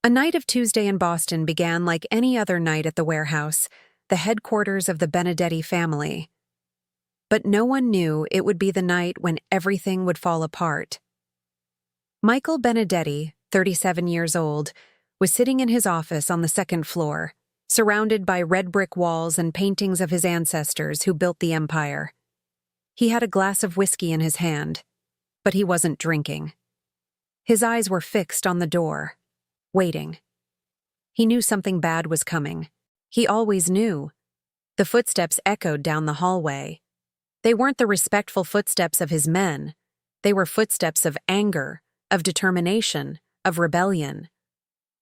A night of Tuesday in Boston began like any other night at the warehouse, the headquarters of the Benedetti family. But no one knew it would be the night when everything would fall apart. Michael Benedetti, 37 years old, was sitting in his office on the second floor, surrounded by red brick walls and paintings of his ancestors who built the empire. He had a glass of whiskey in his hand, but he wasn't drinking. His eyes were fixed on the door, waiting. He knew something bad was coming. He always knew. The footsteps echoed down the hallway. They weren't the respectful footsteps of his men. They were footsteps of anger, of determination, of rebellion.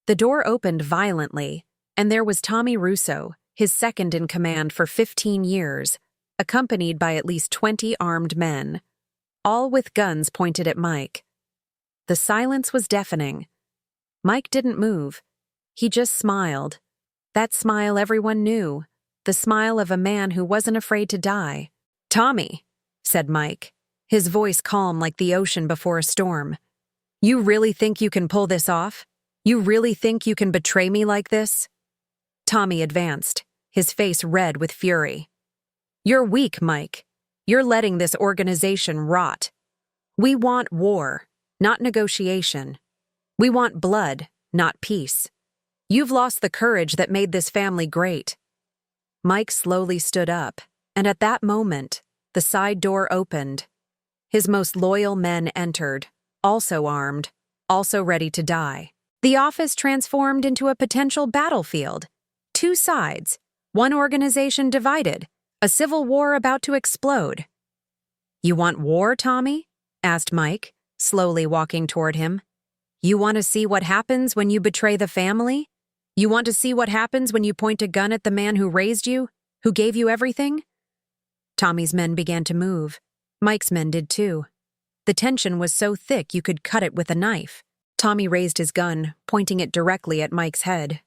The door opened violently, and there was Tommy Russo, his second in command for 15 years, accompanied by at least 20 armed men, all with guns pointed at Mike. The silence was deafening. Mike didn't move. He just smiled. That smile everyone knew, the smile of a man who wasn't afraid to die. "Tommy," said Mike, his voice calm like the ocean before a storm. "You really think you can pull this off? You really think you can betray me like this?" Tommy advanced, his face red with fury. "You're weak, Mike. You're letting this organization rot. We want war, not negotiation. We want blood, not peace. You've lost the courage that made this family great." Mike slowly stood up, and at that moment, the side door opened. His most loyal men entered, also armed, also ready to die. The office transformed into a potential battlefield. Two sides, one organization divided, a civil war about to explode. "You want war, Tommy?" asked Mike, slowly walking toward him. "You want to see what happens when you betray the family? You want to see what happens when you point a gun at the man who raised you, who gave you everything?" Tommy's men began to move. Mike's men did too. The tension was so thick you could cut it with a knife. Tommy raised his gun, pointing it directly at Mike's head.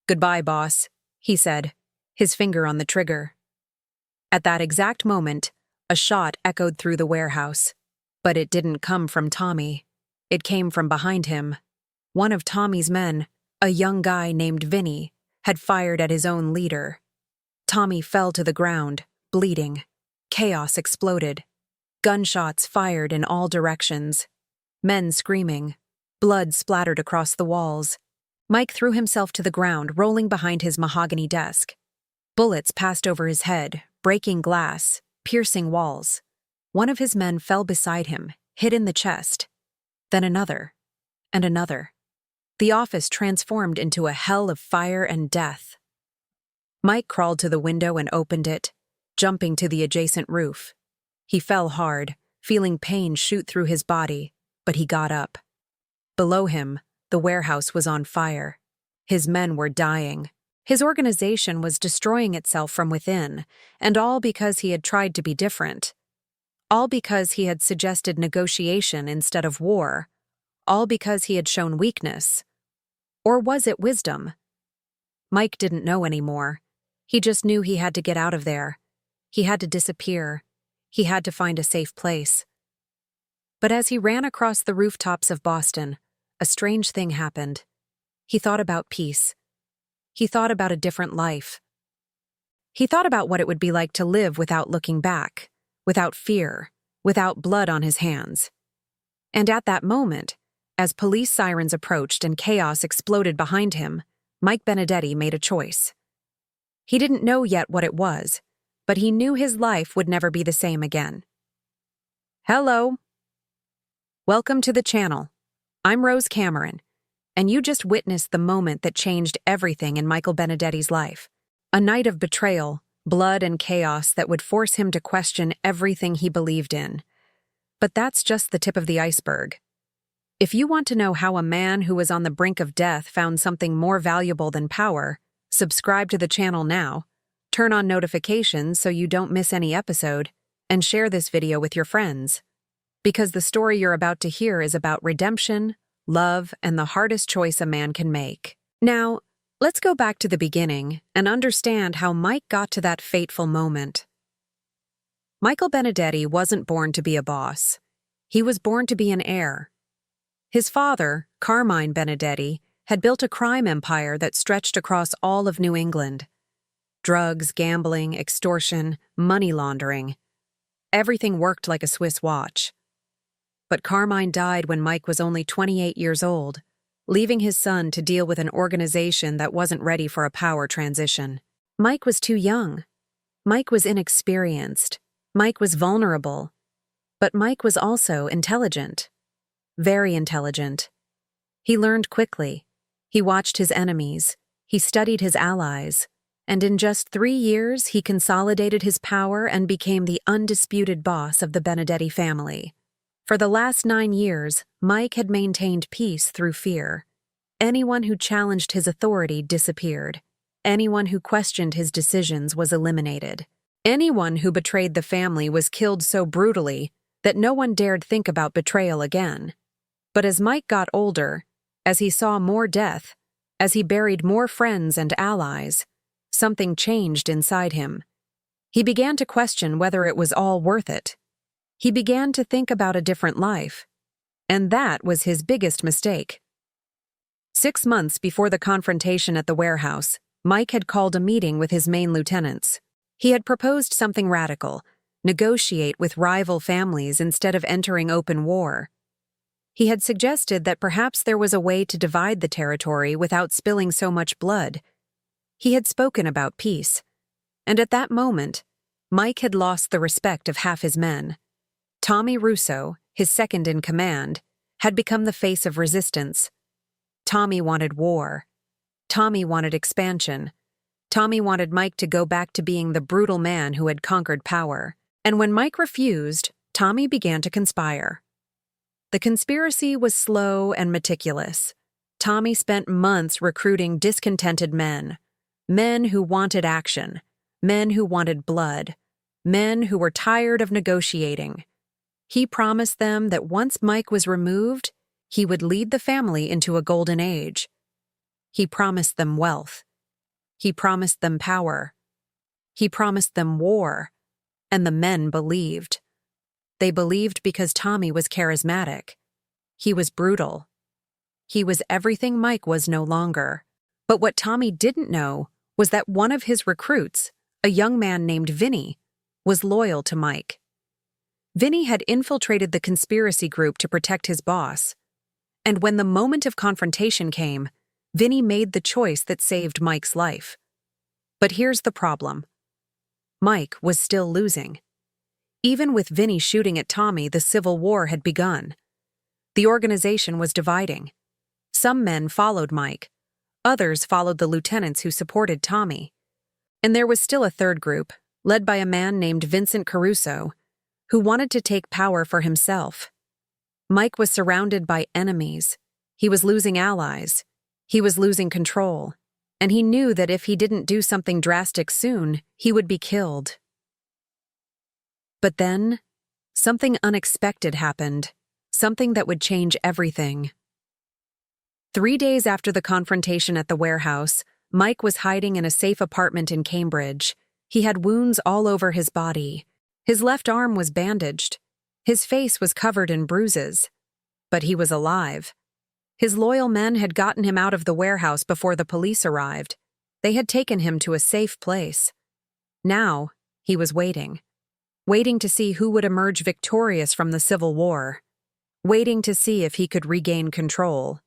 "Goodbye, boss," he said, his finger on the trigger. At that exact moment, a shot echoed through the warehouse. But it didn't come from Tommy. It came from behind him. One of Tommy's men, a young guy named Vinny, had fired at his own leader. Tommy fell to the ground, bleeding. Chaos exploded. Gunshots fired in all directions. Men screaming. Blood splattered across the walls. Mike threw himself to the ground, rolling behind his mahogany desk. Bullets passed over his head, breaking glass, piercing walls. One of his men fell beside him, hit in the chest. Then another, and another. The office transformed into a hell of fire and death. Mike crawled to the window and opened it, jumping to the adjacent roof. He fell hard, feeling pain shoot through his body, but he got up. Below him, the warehouse was on fire. His men were dying. His organization was destroying itself from within, and all because he had tried to be different. All because he had suggested negotiation instead of war. All because he had shown weakness. Or was it wisdom? Mike didn't know anymore. He just knew he had to get out of there. He had to disappear. He had to find a safe place. But as he ran across the rooftops of Boston, a strange thing happened. He thought about peace. He thought about a different life. He thought about what it would be like to live without looking back, without fear, without blood on his hands. And at that moment, as police sirens approached and chaos exploded behind him, Mike Benedetti made a choice. He didn't know yet what it was, but he knew his life would never be the same again. Hello. Welcome to the channel. I'm Rose Cameron, and you just witnessed the moment that changed everything in Michael Benedetti's life. A night of betrayal, blood, and chaos that would force him to question everything he believed in. But that's just the tip of the iceberg. If you want to know how a man who was on the brink of death found something more valuable than power, subscribe to the channel now, turn on notifications so you don't miss any episode, and share this video with your friends. Because the story you're about to hear is about redemption, love, and the hardest choice a man can make. Now, let's go back to the beginning and understand how Mike got to that fateful moment. Michael Benedetti wasn't born to be a boss. He was born to be an heir. His father, Carmine Benedetti, had built a crime empire that stretched across all of New England. Drugs, gambling, extortion, money laundering. Everything worked like a Swiss watch. But Carmine died when Mike was only 28 years old, leaving his son to deal with an organization that wasn't ready for a power transition. Mike was too young. Mike was inexperienced. Mike was vulnerable. But Mike was also intelligent. Very intelligent. He learned quickly. He watched his enemies. He studied his allies. And in just 3 years, he consolidated his power and became the undisputed boss of the Benedetti family. For the last 9 years, Mike had maintained peace through fear. Anyone who challenged his authority disappeared. Anyone who questioned his decisions was eliminated. Anyone who betrayed the family was killed so brutally that no one dared think about betrayal again. But as Mike got older, as he saw more death, as he buried more friends and allies, something changed inside him. He began to question whether it was all worth it. He began to think about a different life. And that was his biggest mistake. 6 months before the confrontation at the warehouse, Mike had called a meeting with his main lieutenants. He had proposed something radical: negotiate with rival families instead of entering open war. He had suggested that perhaps there was a way to divide the territory without spilling so much blood. He had spoken about peace. And at that moment, Mike had lost the respect of half his men. Tommy Russo, his second in command, had become the face of resistance. Tommy wanted war. Tommy wanted expansion. Tommy wanted Mike to go back to being the brutal man who had conquered power. And when Mike refused, Tommy began to conspire. The conspiracy was slow and meticulous. Tommy spent months recruiting discontented men. Men who wanted action. Men who wanted blood. Men who were tired of negotiating. He promised them that once Mike was removed, he would lead the family into a golden age. He promised them wealth. He promised them power. He promised them war. And the men believed. They believed because Tommy was charismatic. He was brutal. He was everything Mike was no longer. But what Tommy didn't know was that one of his recruits, a young man named Vinny, was loyal to Mike. Vinny had infiltrated the conspiracy group to protect his boss. And when the moment of confrontation came, Vinny made the choice that saved Mike's life. But here's the problem. Mike was still losing. Even with Vinny shooting at Tommy, the civil war had begun. The organization was dividing. Some men followed Mike. Others followed the lieutenants who supported Tommy. And there was still a third group, led by a man named Vincent Caruso, who wanted to take power for himself. Mike was surrounded by enemies. He was losing allies. He was losing control. And he knew that if he didn't do something drastic soon, he would be killed. But then, something unexpected happened. Something that would change everything. 3 days after the confrontation at the warehouse, Mike was hiding in a safe apartment in Cambridge. He had wounds all over his body. His left arm was bandaged. His face was covered in bruises. But he was alive. His loyal men had gotten him out of the warehouse before the police arrived. They had taken him to a safe place. Now, he was waiting. Waiting to see who would emerge victorious from the Civil War. Waiting to see if he could regain control.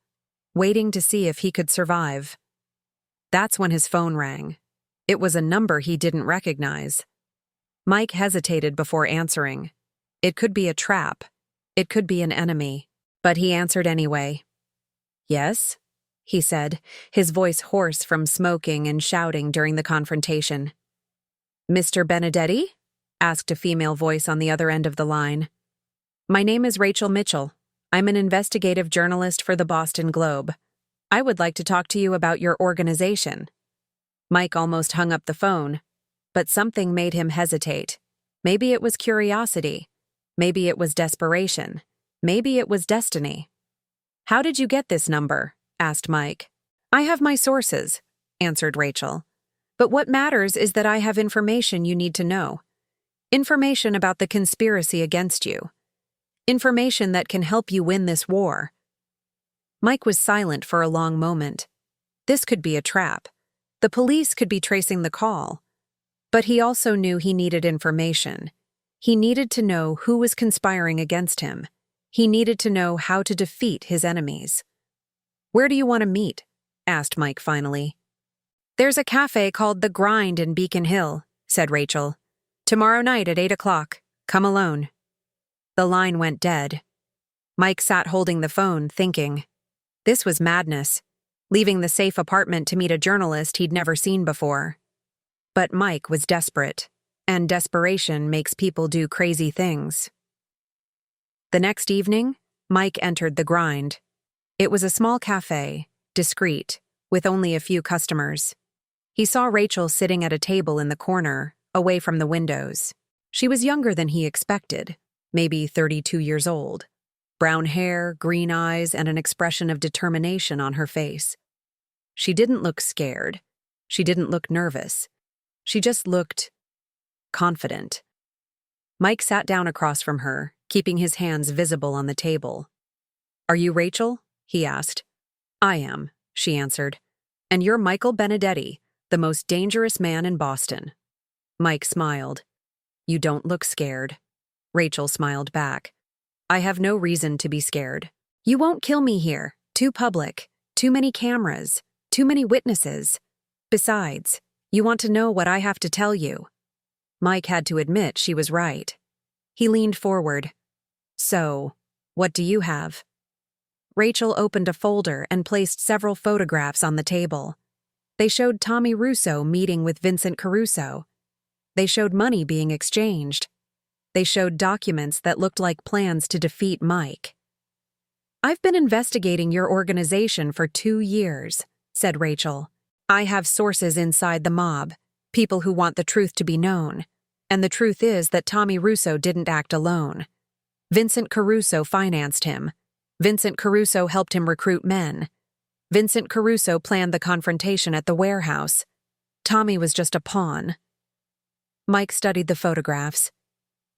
Waiting to see if he could survive. That's when his phone rang. It was a number he didn't recognize. Mike hesitated before answering. It could be a trap. It could be an enemy. But he answered anyway. "Yes?" he said, his voice hoarse from smoking and shouting during the confrontation. "Mr. Benedetti?" asked a female voice on the other end of the line. "My name is Rachel Mitchell. I'm an investigative journalist for the Boston Globe. I would like to talk to you about your organization." Mike almost hung up the phone, but something made him hesitate. Maybe it was curiosity. Maybe it was desperation. Maybe it was destiny. "How did you get this number?" asked Mike. "I have my sources," answered Rachel. "But what matters is that I have information you need to know. Information about the conspiracy against you. Information that can help you win this war." Mike was silent for a long moment. This could be a trap. The police could be tracing the call. But he also knew he needed information. He needed to know who was conspiring against him. He needed to know how to defeat his enemies. "Where do you want to meet?" asked Mike finally. "There's a cafe called The Grind in Beacon Hill," said Rachel. "Tomorrow night at 8 o'clock. Come alone." The line went dead. Mike sat holding the phone, thinking. This was madness, leaving the safe apartment to meet a journalist he'd never seen before. But Mike was desperate, and desperation makes people do crazy things. The next evening, Mike entered The Grind. It was a small cafe, discreet, with only a few customers. He saw Rachel sitting at a table in the corner, away from the windows. She was younger than he expected, maybe 32 years old. Brown hair, green eyes, and an expression of determination on her face. She didn't look scared. She didn't look nervous. She just looked confident. Mike sat down across from her, keeping his hands visible on the table. "Are you Rachel?" he asked. "I am," she answered. "And you're Michael Benedetti, the most dangerous man in Boston." Mike smiled. "You don't look scared." Rachel smiled back. "I have no reason to be scared. You won't kill me here. Too public. Too many cameras. Too many witnesses. Besides, you want to know what I have to tell you." Mike had to admit she was right. He leaned forward. "So, what do you have?" Rachel opened a folder and placed several photographs on the table. They showed Tommy Russo meeting with Vincent Caruso. They showed money being exchanged. They showed documents that looked like plans to defeat Mike. "I've been investigating your organization for 2 years," said Rachel. "I have sources inside the mob, people who want the truth to be known. And the truth is that Tommy Russo didn't act alone. Vincent Caruso financed him. Vincent Caruso helped him recruit men. Vincent Caruso planned the confrontation at the warehouse. Tommy was just a pawn." Mike studied the photographs.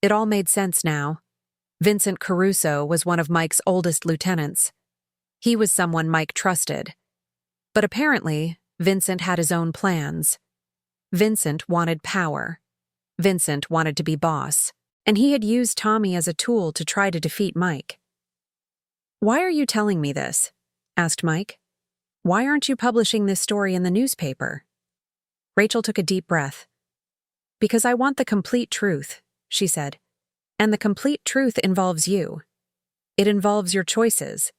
It all made sense now. Vincent Caruso was one of Mike's oldest lieutenants. He was someone Mike trusted. But apparently, Vincent had his own plans. Vincent wanted power. Vincent wanted to be boss, and he had used Tommy as a tool to try to defeat Mike. "Why are you telling me this?" asked Mike. "Why aren't you publishing this story in the newspaper?" Rachel took a deep breath. "Because I want the complete truth," she said. "And the complete truth involves you. It involves your choices.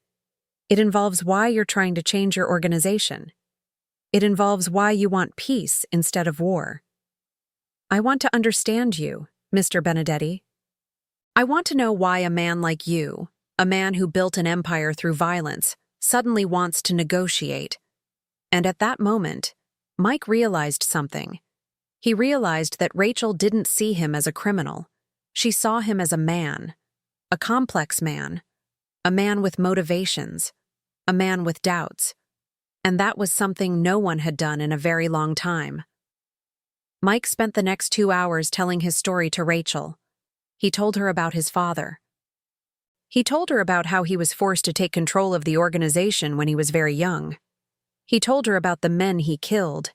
It involves why you're trying to change your organization. It involves why you want peace instead of war. I want to understand you, Mr. Benedetti. I want to know why a man like you, a man who built an empire through violence, suddenly wants to negotiate." And at that moment, Mike realized something. He realized that Rachel didn't see him as a criminal. She saw him as a man, a complex man, a man with motivations, a man with doubts. And that was something no one had done in a very long time. Mike spent the next 2 hours telling his story to Rachel. He told her about his father. He told her about how he was forced to take control of the organization when he was very young. He told her about the men he killed.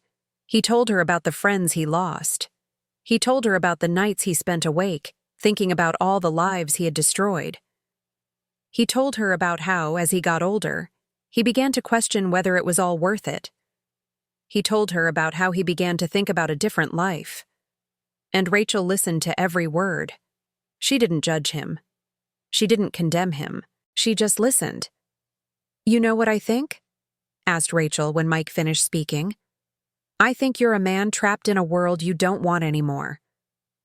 He told her about the friends he lost. He told her about the nights he spent awake, thinking about all the lives he had destroyed. He told her about how, as he got older, he began to question whether it was all worth it. He told her about how he began to think about a different life. And Rachel listened to every word. She didn't judge him. She didn't condemn him. She just listened. "You know what I think?" asked Rachel when Mike finished speaking. "I think you're a man trapped in a world you don't want anymore.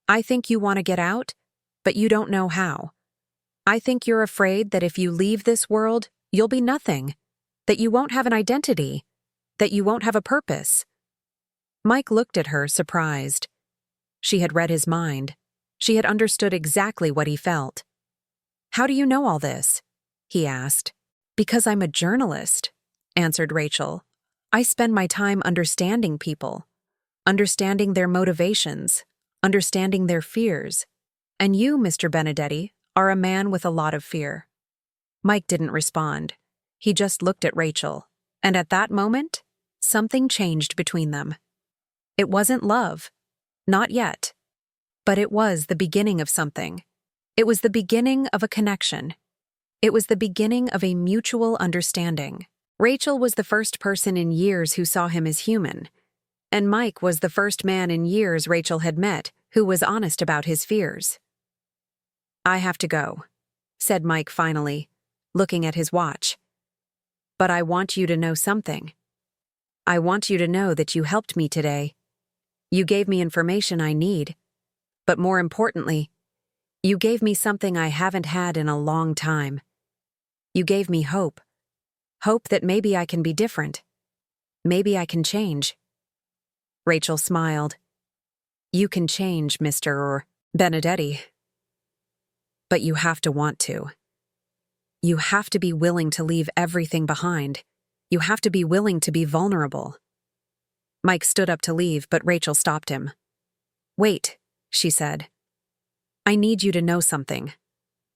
I think you want to get out, but you don't know how. I think you're afraid that if you leave this world, you'll be nothing, that you won't have an identity, that you won't have a purpose." Mike looked at her, surprised. She had read his mind. She had understood exactly what he felt. "How do you know all this?" he asked. "Because I'm a journalist," answered Rachel. "I spend my time understanding people, understanding their motivations, understanding their fears. And you, Mr. Benedetti, are a man with a lot of fear." Mike didn't respond. he just looked at Rachel, and at that moment, something changed between them. It wasn't love. Not yet. But it was the beginning of something. It was the beginning of a connection. It was the beginning of a mutual understanding. Rachel was the first person in years who saw him as human, and Mike was the first man in years Rachel had met who was honest about his fears. "I have to go," said Mike finally, looking at his watch. "But I want you to know something. I want you to know that you helped me today. You gave me information I need, but more importantly, you gave me something I haven't had in a long time. You gave me hope. Hope that maybe I can be different. Maybe I can change." Rachel smiled. "You can change, Mr. Benedetti. But you have to want to. You have to be willing to leave everything behind. You have to be willing to be vulnerable." Mike stood up to leave, but Rachel stopped him. "Wait," she said. "I need you to know something.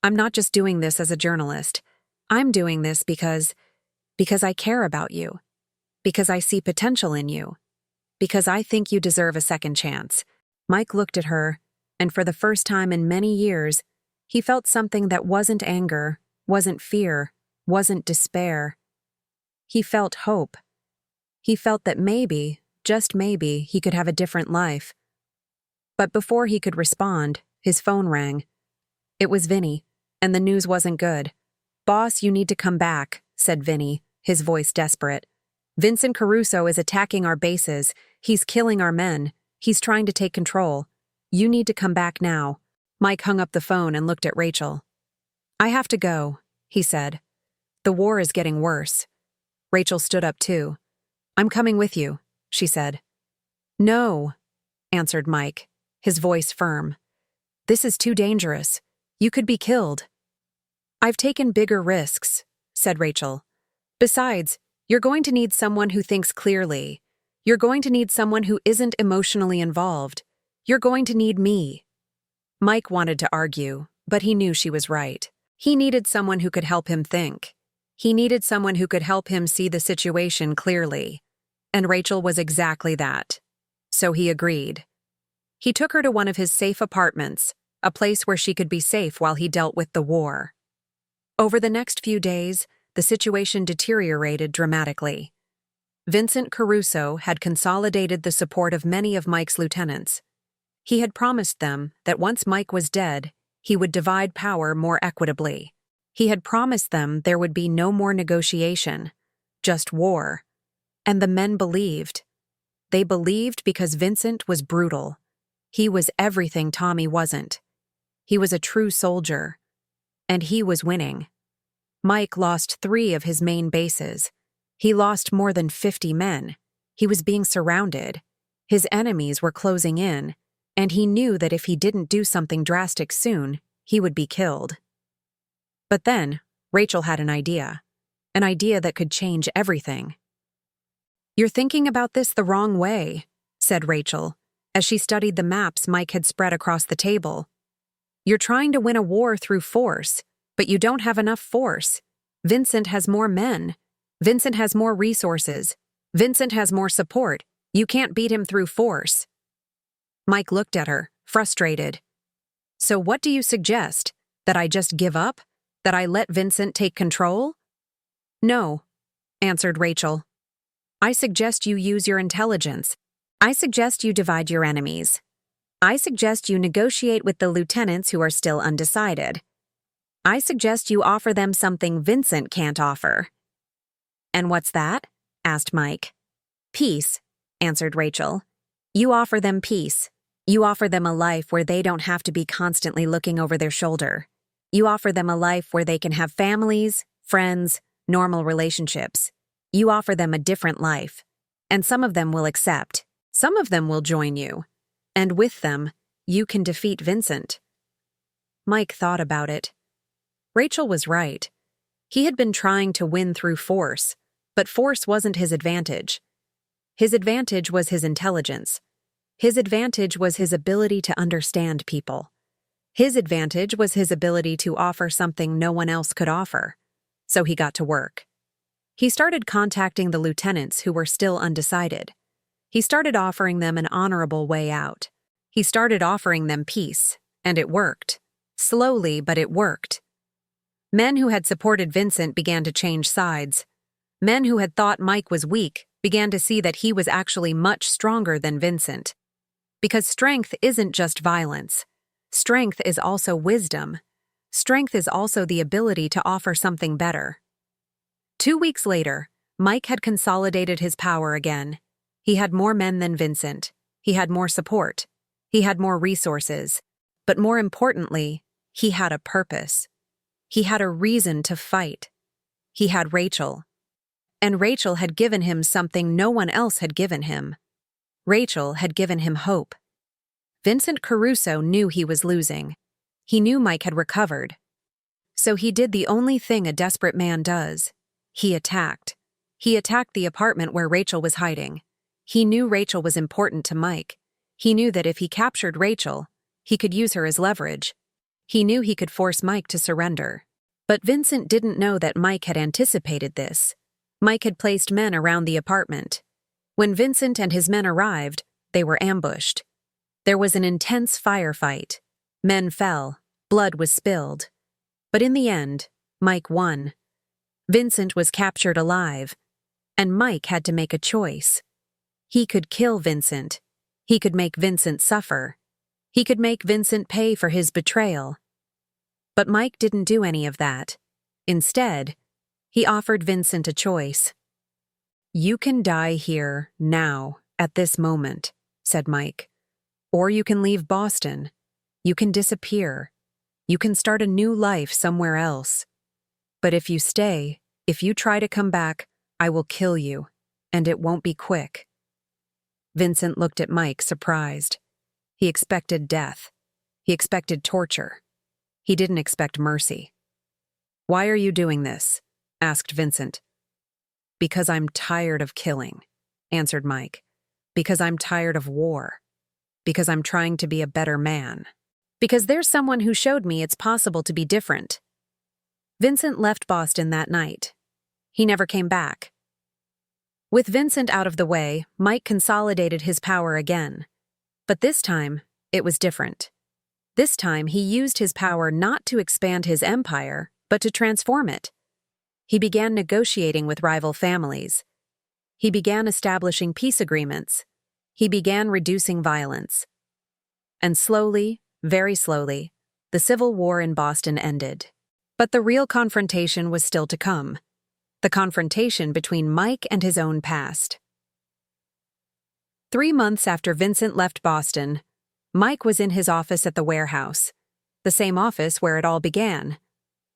I'm not just doing this as a journalist. I'm doing this because I care about you. Because I see potential in you. Because I think you deserve a second chance." Mike looked at her, and for the first time in many years, he felt something that wasn't anger, wasn't fear, wasn't despair. He felt hope. He felt that maybe, just maybe, he could have a different life. But before he could respond, his phone rang. It was Vinny, and the news wasn't good. "Boss, you need to come back," said Vinny, his voice desperate. "Vincent Caruso is attacking our bases. He's killing our men. He's trying to take control. You need to come back now." Mike hung up the phone and looked at Rachel. "I have to go," he said. "The war is getting worse." Rachel stood up too. "I'm coming with you," she said. "No," answered Mike, his voice firm. "This is too dangerous. You could be killed." "I've taken bigger risks," said Rachel. "Besides, you're going to need someone who thinks clearly. You're going to need someone who isn't emotionally involved. You're going to need me." Mike wanted to argue, but he knew she was right. He needed someone who could help him think. He needed someone who could help him see the situation clearly. And Rachel was exactly that. So he agreed. He took her to one of his safe apartments, a place where she could be safe while he dealt with the war. Over the next few days, the situation deteriorated dramatically. Vincent Caruso had consolidated the support of many of Mike's lieutenants. He had promised them that once Mike was dead, he would divide power more equitably. He had promised them there would be no more negotiation, just war. And the men believed. They believed because Vincent was brutal. He was everything Tommy wasn't. He was a true soldier. And he was winning. Mike lost 3 of his main bases. He lost more than 50 men. He was being surrounded. His enemies were closing in, and he knew that if he didn't do something drastic soon, he would be killed. But then, Rachel had an idea that could change everything. "You're thinking about this the wrong way," said Rachel, as she studied the maps Mike had spread across the table. "You're trying to win a war through force, but you don't have enough force. Vincent has more men. Vincent has more resources. Vincent has more support. You can't beat him through force." Mike looked at her, frustrated. "So what do you suggest? That I just give up? That I let Vincent take control?" "No," answered Rachel. "I suggest you use your intelligence. I suggest you divide your enemies. I suggest you negotiate with the lieutenants who are still undecided. I suggest you offer them something Vincent can't offer." "And what's that?" asked Mike. "Peace," answered Rachel. "You offer them peace. You offer them a life where they don't have to be constantly looking over their shoulder. You offer them a life where they can have families, friends, normal relationships. You offer them a different life. And some of them will accept. Some of them will join you. And with them, you can defeat Vincent." Mike thought about it. Rachel was right. He had been trying to win through force, but force wasn't his advantage. His advantage was his intelligence. His advantage was his ability to understand people. His advantage was his ability to offer something no one else could offer. So he got to work. He started contacting the lieutenants who were still undecided. He started offering them an honorable way out. He started offering them peace, and it worked. Slowly, but it worked. Men who had supported Vincent began to change sides. Men who had thought Mike was weak began to see that he was actually much stronger than Vincent. Because strength isn't just violence. Strength is also wisdom. Strength is also the ability to offer something better. 2 weeks later, Mike had consolidated his power again. He had more men than Vincent. He had more support. He had more resources. But more importantly, he had a purpose. He had a reason to fight. He had Rachel. And Rachel had given him something no one else had given him. Rachel had given him hope. Vincent Caruso knew he was losing. He knew Mike had recovered. So he did the only thing a desperate man does. He attacked. He attacked the apartment where Rachel was hiding. He knew Rachel was important to Mike. He knew that if he captured Rachel, he could use her as leverage. He knew he could force Mike to surrender. But Vincent didn't know that Mike had anticipated this. Mike had placed men around the apartment. When Vincent and his men arrived, they were ambushed. There was an intense firefight. Men fell. Blood was spilled. But in the end, Mike won. Vincent was captured alive, and Mike had to make a choice. He could kill Vincent. He could make Vincent suffer. He could make Vincent pay for his betrayal. But Mike didn't do any of that. Instead, he offered Vincent a choice. "You can die here, now, at this moment," said Mike. "Or you can leave Boston. You can disappear. You can start a new life somewhere else. But if you stay, if you try to come back, I will kill you, and it won't be quick." Vincent looked at Mike, surprised. He expected death. He expected torture. He didn't expect mercy. "Why are you doing this?" asked Vincent. "Because I'm tired of killing," answered Mike. "Because I'm tired of war. Because I'm trying to be a better man. Because there's someone who showed me it's possible to be different." Vincent left Boston that night. He never came back. With Vincent out of the way, Mike consolidated his power again. But this time, it was different. This time, he used his power not to expand his empire, but to transform it. He began negotiating with rival families. He began establishing peace agreements. He began reducing violence. And slowly, very slowly, the Civil War in Boston ended. But the real confrontation was still to come. The confrontation between Mike and his own past. 3 months after Vincent left Boston, Mike was in his office at the warehouse, the same office where it all began.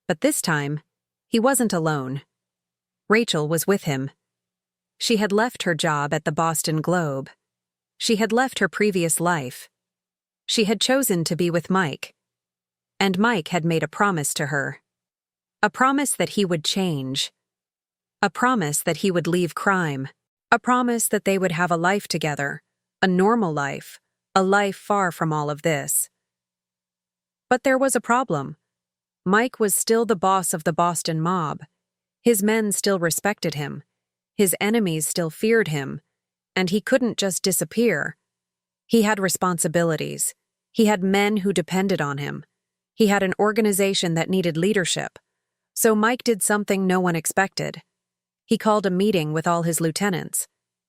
But this time, he wasn't alone. Rachel was with him. She had left her job at the Boston Globe. She had left her previous life. She had chosen to be with Mike. And Mike had made a promise to her. A promise that he would change. A promise that he would leave crime. A promise that they would have a life together, a normal life, a life far from all of this. But there was a problem. Mike was still the boss of the Boston mob. His men still respected him. His enemies still feared him. And he couldn't just disappear. He had responsibilities. He had men who depended on him. He had an organization that needed leadership. So Mike did something no one expected. He called a meeting with all his lieutenants,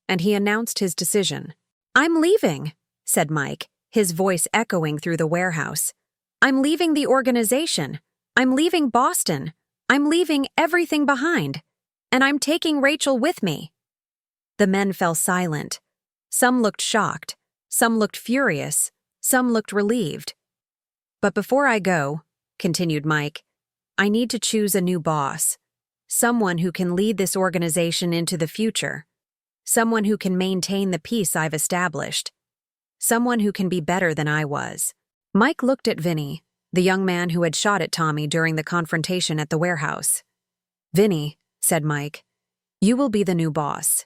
and he announced his decision. "I'm leaving," said Mike, his voice echoing through the warehouse. "I'm leaving the organization. I'm leaving Boston. I'm leaving everything behind. And I'm taking Rachel with me." The men fell silent. Some looked shocked. Some looked furious. Some looked relieved. "But before I go," continued Mike, "I need to choose a new boss. Someone who can lead this organization into the future. Someone who can maintain the peace I've established. Someone who can be better than I was." Mike looked at Vinny, the young man who had shot at Tommy during the confrontation at the warehouse. "Vinny," said Mike, "you will be the new boss.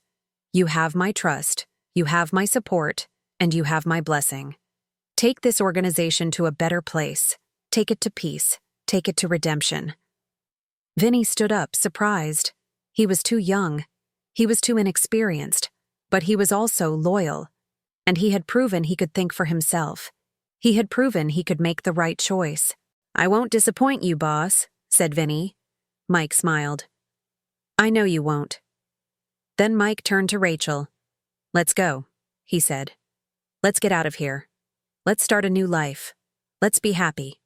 You have my trust, you have my support, and you have my blessing. Take this organization to a better place. Take it to peace. Take it to redemption." Vinny stood up, surprised. He was too young. He was too inexperienced. But he was also loyal. And he had proven he could think for himself. He had proven he could make the right choice. "I won't disappoint you, boss," said Vinny. Mike smiled. "I know you won't." Then Mike turned to Rachel. "Let's go," he said. "Let's get out of here. Let's start a new life. Let's be happy."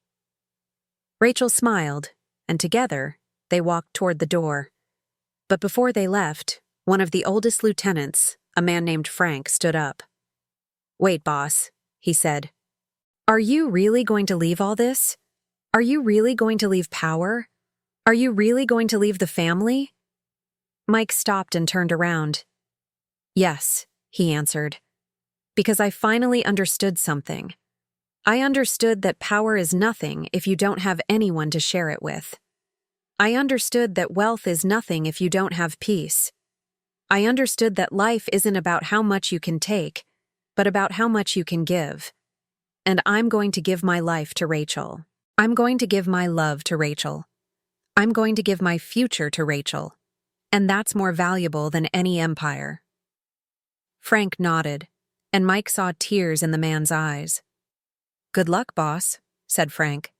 Rachel smiled, and together, they walked toward the door. But before they left, one of the oldest lieutenants, a man named Frank, stood up. "Wait, boss," he said. "Are you really going to leave all this? Are you really going to leave power? Are you really going to leave the family?" Mike stopped and turned around. "Yes," he answered, "because I finally understood something. I understood that power is nothing if you don't have anyone to share it with. I understood that wealth is nothing if you don't have peace. I understood that life isn't about how much you can take, but about how much you can give. And I'm going to give my life to Rachel. I'm going to give my love to Rachel. I'm going to give my future to Rachel. And that's more valuable than any empire." Frank nodded, and Mike saw tears in the man's eyes. "Good luck, boss," said Frank.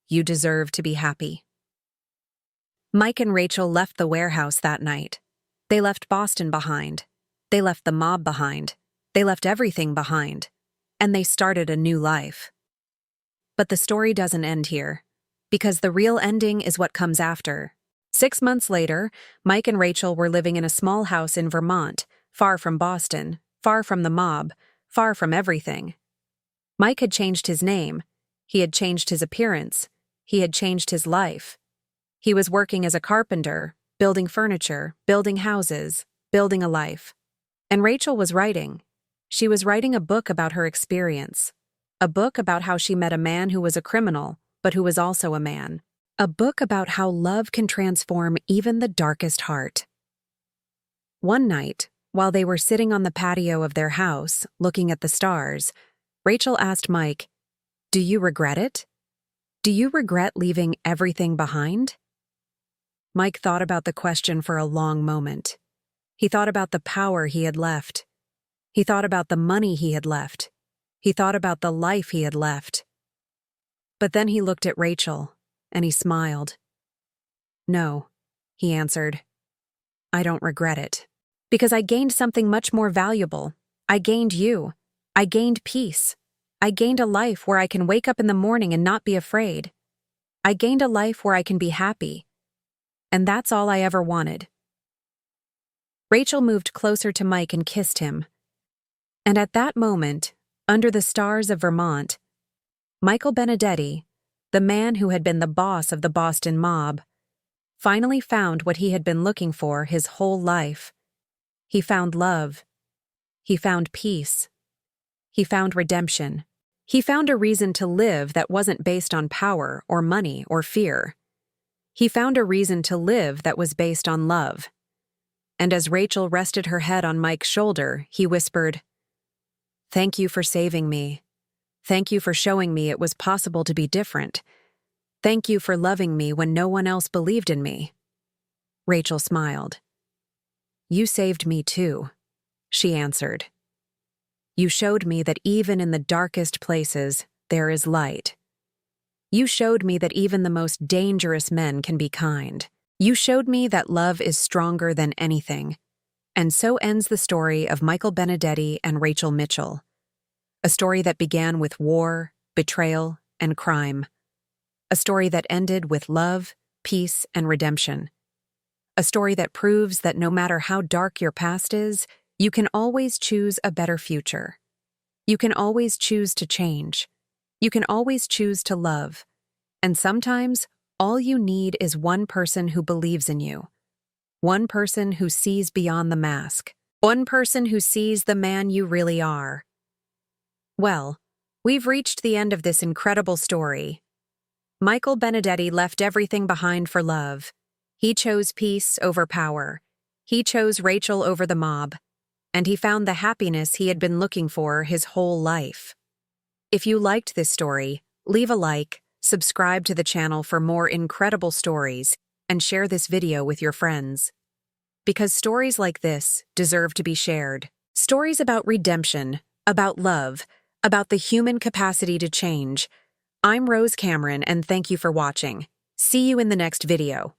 "You deserve to be happy." Mike and Rachel left the warehouse that night. They left Boston behind. They left the mob behind. They left everything behind. And they started a new life. But the story doesn't end here, because the real ending is what comes after. 6 months later, Mike and Rachel were living in a small house in Vermont, far from Boston, far from the mob, far from everything. Mike had changed his name. He had changed his appearance. He had changed his life. He was working as a carpenter, building furniture, building houses, building a life. And Rachel was writing. She was writing a book about her experience. A book about how she met a man who was a criminal, but who was also a man. A book about how love can transform even the darkest heart. One night, while they were sitting on the patio of their house, looking at the stars, Rachel asked Mike, "Do you regret it? Do you regret leaving everything behind?" Mike thought about the question for a long moment. He thought about the power he had left. He thought about the money he had left. He thought about the life he had left. But then he looked at Rachel, and he smiled. "No," he answered. "I don't regret it. Because I gained something much more valuable. I gained you. I gained peace. I gained a life where I can wake up in the morning and not be afraid. I gained a life where I can be happy. And that's all I ever wanted." Rachel moved closer to Mike and kissed him. And at that moment, under the stars of Vermont, Michael Benedetti, the man who had been the boss of the Boston mob, finally found what he had been looking for his whole life. He found love. He found peace. He found redemption. He found a reason to live that wasn't based on power or money or fear. He found a reason to live that was based on love. And as Rachel rested her head on Mike's shoulder, he whispered, "Thank you for saving me. Thank you for showing me it was possible to be different. Thank you for loving me when no one else believed in me." Rachel smiled. "You saved me too," she answered. "You showed me that even in the darkest places, there is light. You showed me that even the most dangerous men can be kind. You showed me that love is stronger than anything." And so ends the story of Michael Benedetti and Rachel Mitchell. A story that began with war, betrayal, and crime. A story that ended with love, peace, and redemption. A story that proves that no matter how dark your past is, you can always choose a better future. You can always choose to change. You can always choose to love. And sometimes, all you need is one person who believes in you. One person who sees beyond the mask. One person who sees the man you really are. Well, we've reached the end of this incredible story. Michael Benedetti left everything behind for love. He chose peace over power. He chose Rachel over the mob. And he found the happiness he had been looking for his whole life. If you liked this story, leave a like, subscribe to the channel for more incredible stories, and and share this video with your friends. Because stories like this deserve to be shared. Stories about redemption, about love, about the human capacity to change. I'm Rose Cameron, and thank you for watching. See you in the next video.